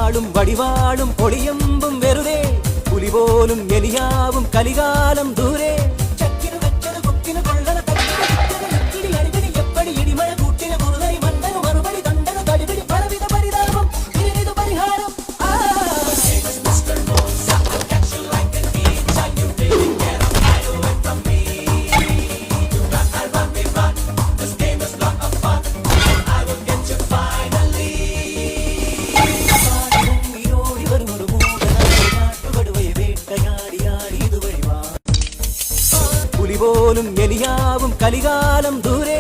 വാളും വടിവാളും പൊളിയമ്പും വെറുതെ പുലി പോലും എലിയാവും കലികാലം ദൂരെ ചക്കിനു വെച്ചത് കൊക്കിനു കൊള്ളണ തക്കിടി അടിപിടി എപ്പടി ഇടിമഴ കൂട്ടിന് കുറുതരി മണ്ടനു മറുപടി കണ്ടനു തടിപിടി പലവിധ പരിതാപം ഇതിനിതു പരിഹാരം പുലി പോലും എലിയാവും കലികാലം ദൂരെ